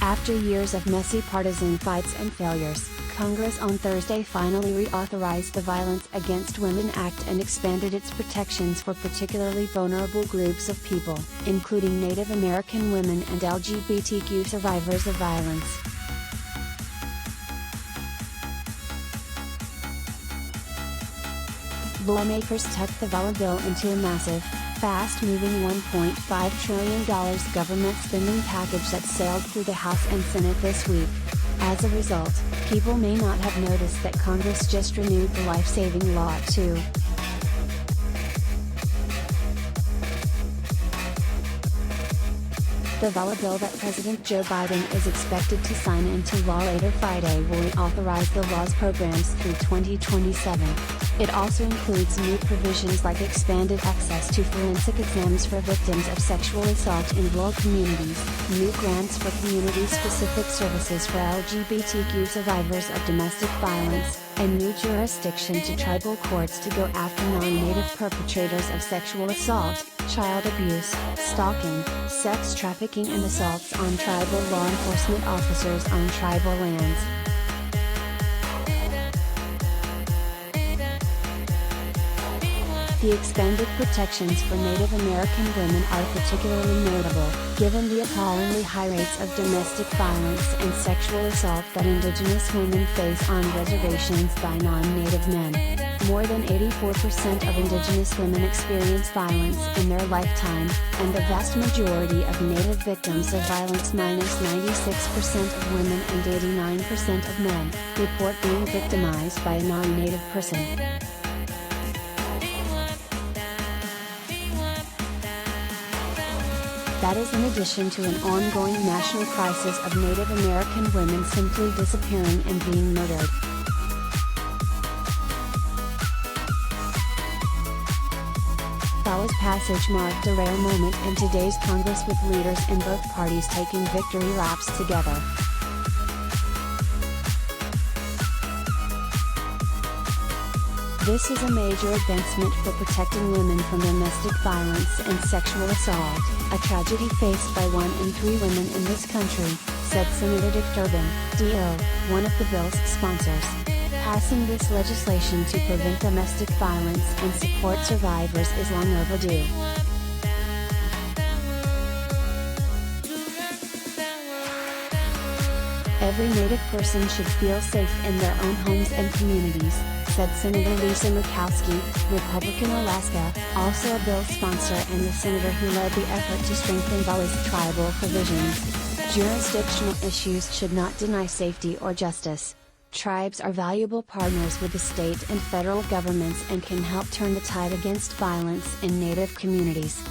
After years of messy partisan fights and failures, Congress on Thursday finally reauthorized the Violence Against Women Act and expanded its protections for particularly vulnerable groups of people, including Native American women and LGBTQ survivors of violence. Lawmakers tucked the VAWA bill into a massive, fast-moving $1.5 trillion government spending package that sailed through the House and Senate this week. As a result, people may not have noticed that Congress just renewed the lifesavin law too. The VAWA bill that President Joe Biden is expected to sign into law later Friday will reauthorize the law's programs through 2027. It also includes new provisions like expanded access to forensic exams for victims of sexual assault in rural communities, new grants for community-specific services for LGBTQ survivors of domestic violence, and new jurisdiction to tribal courts to go after non-native perpetrators of sexual assault, child abuse, stalking, sex trafficking and assaults on tribal law enforcement officers on tribal lands. The expanded protections for Native American women are particularly notable, given the appallingly high rates of domestic violence and sexual assault that Indigenous women face on reservations by non-Native men. More than 84% of Indigenous women experience violence in their lifetime, and the vast majority of Native victims of violence -96% of women and 89% of men, report being victimized by a non-Native person. That is in addition to an ongoing national crisis of Native American women simply disappearing and being murdered. VAWA's passage marked a rare moment in today's Congress with leaders in both parties taking victory laps together. This is a major advancement for protecting women from domestic violence and sexual assault, a tragedy faced by 1 in 3 women in this country, said Senator Dick Durbin, DO, one of the bill's sponsors. Passing this legislation to prevent domestic violence and support survivors is long overdue. Every Native person should feel safe in their own homes and communities, said Senator Lisa Murkowski, Republican Alaska, also a bill sponsor and the senator who led the effort to strengthen VAWA's tribal provisions. Jurisdictional issues should not deny safety or justice. Tribes are valuable partners with the state and federal governments and can help turn the tide against violence in Native communities.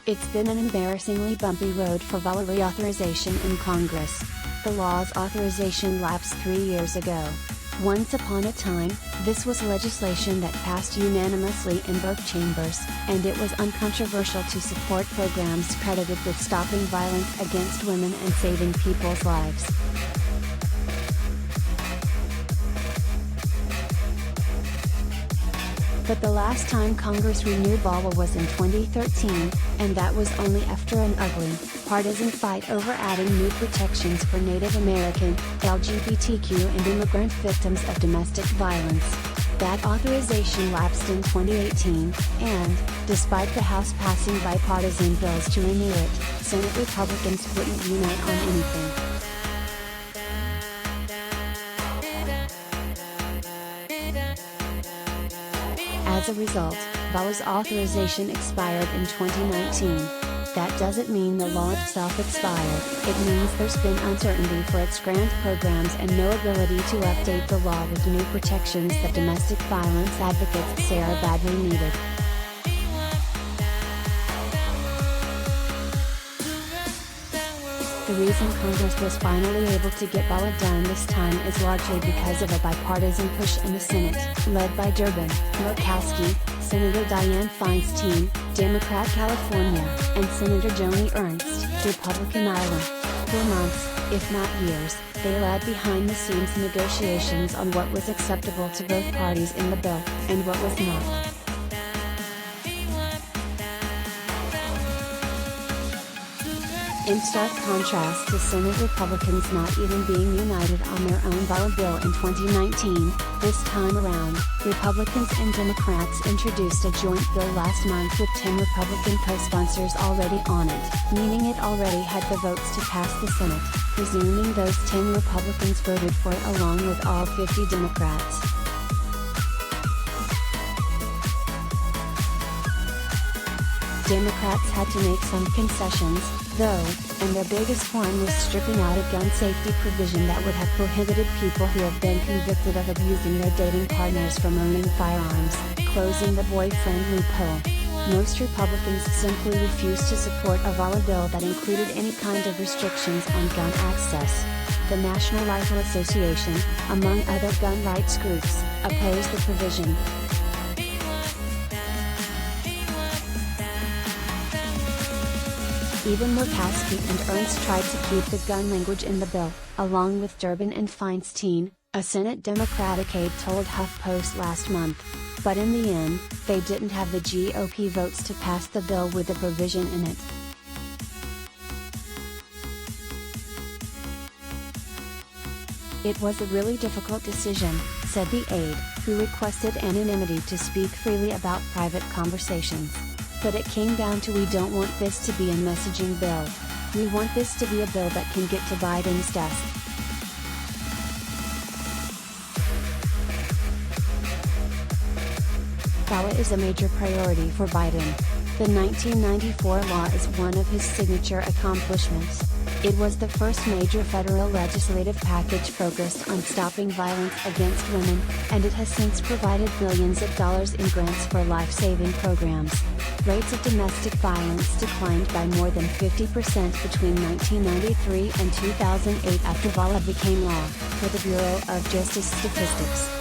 It's been an embarrassingly bumpy road for VAWA reauthorization in Congress. The law's authorization lapsed 3 years ago. Once upon a time, this was legislation that passed unanimously in both chambers, and it was uncontroversial to support programs credited with stopping violence against women and saving people's lives. But the last time Congress renewed VAWA was in 2013, and that was only after an ugly, partisan fight over adding new protections for Native American, LGBTQ and immigrant victims of domestic violence. That authorization lapsed in 2018, and, despite the House passing bipartisan bills to renew it, Senate Republicans wouldn't unite on anything. As a result, VAWA's authorization expired in 2019. That doesn't mean the law itself expired, it means there's been uncertainty for its grant programs and no ability to update the law with new protections that domestic violence advocates say are badly needed. The reason Congress was finally able to get VAWA done this time is largely because of a bipartisan push in the Senate, led by Durbin, Murkowski, Senator Dianne Feinstein, Democrat California, and Senator Joni Ernst, Republican Iowa. For months, if not years, they led behind-the-scenes negotiations on what was acceptable to both parties in the bill, and what was not. In stark contrast to Senate Republicans not even being united on their own VAWA bill in 2019, this time around, Republicans and Democrats introduced a joint bill last month with 10 Republican co-sponsors already on it, meaning it already had the votes to pass the Senate, presuming those 10 Republicans voted for it along with all 50 Democrats. Democrats had to make some concessions, though, and their biggest one was stripping out a gun safety provision that would have prohibited people who have been convicted of abusing their dating partners from owning firearms, closing the boyfriend loophole. Most Republicans simply refused to support a VAWA bill that included any kind of restrictions on gun access. The National Rifle Association, among other gun rights groups, opposed the provision. Even Murkowski and Ernst tried to keep the gun language in the bill, along with Durbin and Feinstein, a Senate Democratic aide told HuffPost last month. But in the end, they didn't have the GOP votes to pass the bill with the provision in it. It was a really difficult decision, said the aide, who requested anonymity to speak freely about private conversations. But it came down to we don't want this to be a messaging bill. We want this to be a bill that can get to Biden's desk. VAWA is a major priority for Biden. The 1994 law is one of his signature accomplishments. It was the first major federal legislative package focused on stopping violence against women, and it has since provided billions of dollars in grants for life-saving programs. Rates of domestic violence declined by more than 50% between 1993 and 2008 after VAWA became law, per the Bureau of Justice Statistics.